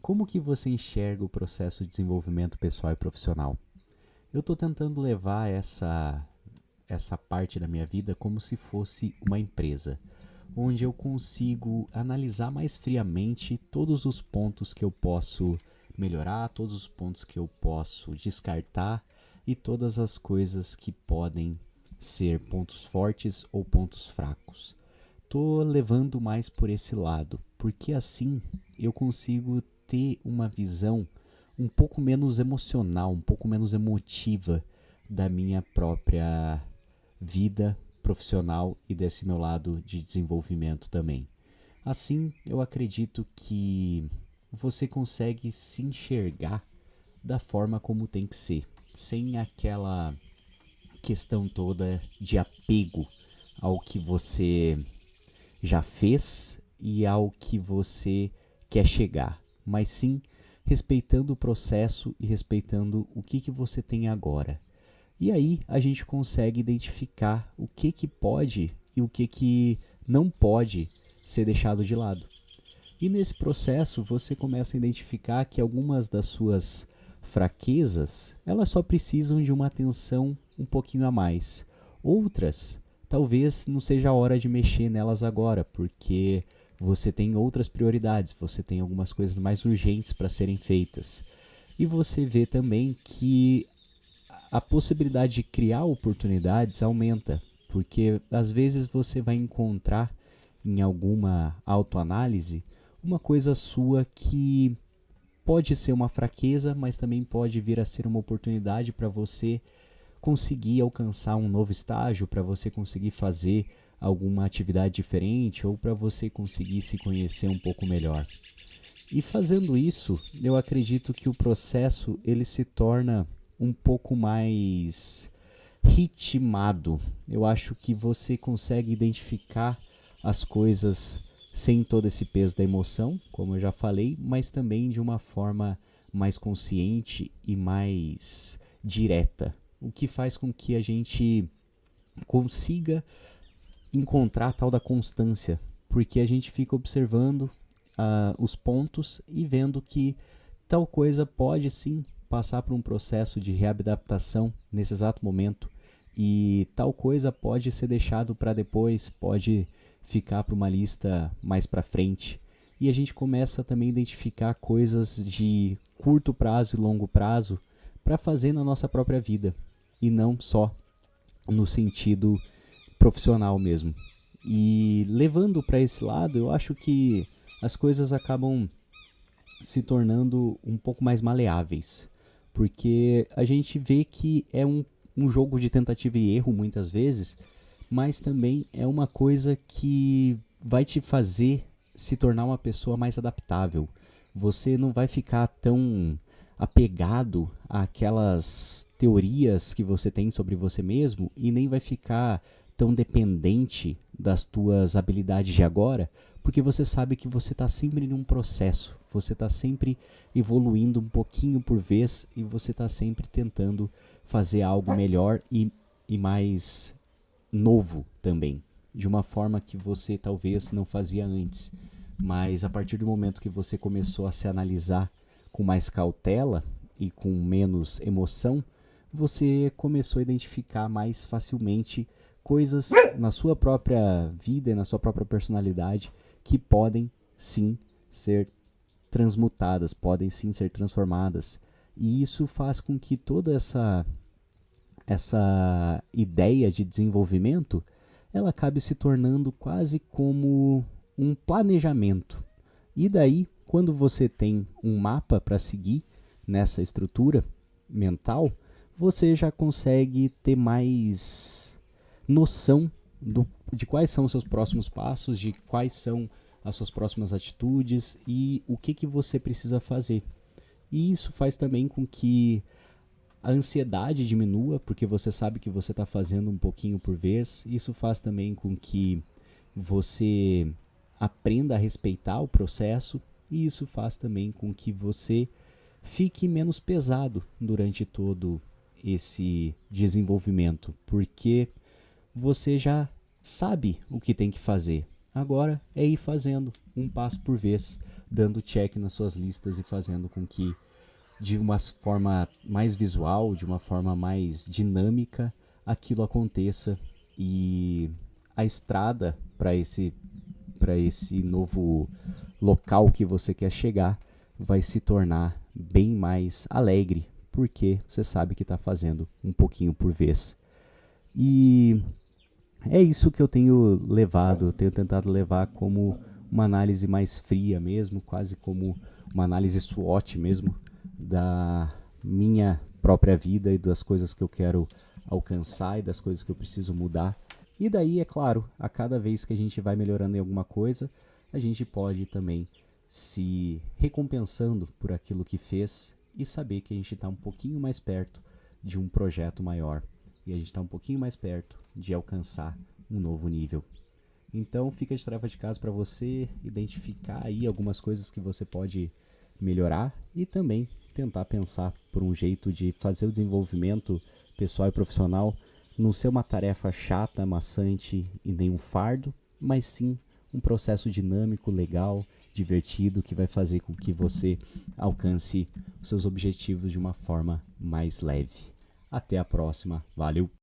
Como que você enxerga o processo de desenvolvimento pessoal e profissional? Eu estou tentando levar essa parte da minha vida como se fosse uma empresa, onde eu consigo analisar mais friamente todos os pontos que eu posso melhorar, todos os pontos que eu posso descartar e todas as coisas que podem ser pontos fortes ou pontos fracos. Tô levando mais por esse lado, porque assim eu consigo ter uma visão um pouco menos emocional, um pouco menos emotiva da minha própria vida profissional e desse meu lado de desenvolvimento também. Assim, eu acredito que você consegue se enxergar da forma como tem que ser, sem aquela questão toda de apego ao que você já fez e ao que você quer chegar, mas sim respeitando o processo e respeitando o que você tem agora. E aí a gente consegue identificar o que pode e o que não pode ser deixado de lado. E nesse processo você começa a identificar que algumas das suas fraquezas, elas só precisam de uma atenção um pouquinho a mais. Outras, talvez não seja a hora de mexer nelas agora, porque você tem outras prioridades, você tem algumas coisas mais urgentes para serem feitas. E você vê também que a possibilidade de criar oportunidades aumenta, porque às vezes você vai encontrar em alguma autoanálise uma coisa sua que pode ser uma fraqueza, mas também pode vir a ser uma oportunidade para você conseguir alcançar um novo estágio, para você conseguir fazer alguma atividade diferente ou para você conseguir se conhecer um pouco melhor. E fazendo isso, eu acredito que o processo ele se torna um pouco mais ritmado. Eu acho que você consegue identificar as coisas sem todo esse peso da emoção, como eu já falei, mas também de uma forma mais consciente e mais direta, o que faz com que a gente consiga encontrar a tal da constância, porque a gente fica observando os pontos e vendo que tal coisa pode sim passar por um processo de readaptação nesse exato momento e tal coisa pode ser deixado para depois, pode ficar para uma lista mais para frente. E a gente começa também a identificar coisas de curto prazo e longo prazo para fazer na nossa própria vida e não só no sentido profissional mesmo. E levando para esse lado, eu acho que as coisas acabam se tornando um pouco mais maleáveis, porque a gente vê que é um jogo de tentativa e erro muitas vezes, mas também é uma coisa que vai te fazer se tornar uma pessoa mais adaptável. Você não vai ficar tão apegado àquelas teorias que você tem sobre você mesmo e nem vai ficar tão dependente das tuas habilidades de agora, porque você sabe que você está sempre em um processo, você está sempre evoluindo um pouquinho por vez e você está sempre tentando fazer algo melhor e mais novo também, de uma forma que você talvez não fazia antes. Mas a partir do momento que você começou a se analisar com mais cautela e com menos emoção, você começou a identificar mais facilmente coisas na sua própria vida e na sua própria personalidade que podem sim ser transmutadas, podem sim ser transformadas. E isso faz com que toda essa ideia de desenvolvimento ela acabe se tornando quase como um planejamento. E daí, quando você tem um mapa para seguir nessa estrutura mental, você já consegue ter mais noção de quais são os seus próximos passos, de quais são as suas próximas atitudes e o que você precisa fazer. E isso faz também com que a ansiedade diminua, porque você sabe que você está fazendo um pouquinho por vez. Isso faz também com que você aprenda a respeitar o processo e isso faz também com que você fique menos pesado durante todo esse desenvolvimento, porque você já sabe o que tem que fazer. Agora é ir fazendo um passo por vez, dando check nas suas listas e fazendo com que, de uma forma mais visual, de uma forma mais dinâmica, aquilo aconteça e a estrada para esse novo local que você quer chegar vai se tornar bem mais alegre, porque você sabe que está fazendo um pouquinho por vez. E é isso que eu tenho levado, eu tenho tentado levar como uma análise mais fria mesmo, quase como uma análise SWOT mesmo, da minha própria vida e das coisas que eu quero alcançar e das coisas que eu preciso mudar. E daí, é claro, a cada vez que a gente vai melhorando em alguma coisa, a gente pode também se recompensando por aquilo que fez e saber que a gente está um pouquinho mais perto de um projeto maior. E a gente está um pouquinho mais perto de alcançar um novo nível. Então fica de tarefa de casa para você identificar aí algumas coisas que você pode melhorar e também tentar pensar por um jeito de fazer o desenvolvimento pessoal e profissional não ser uma tarefa chata, maçante e nem um fardo, mas sim um processo dinâmico, legal, divertido, que vai fazer com que você alcance os seus objetivos de uma forma mais leve. Até a próxima, valeu!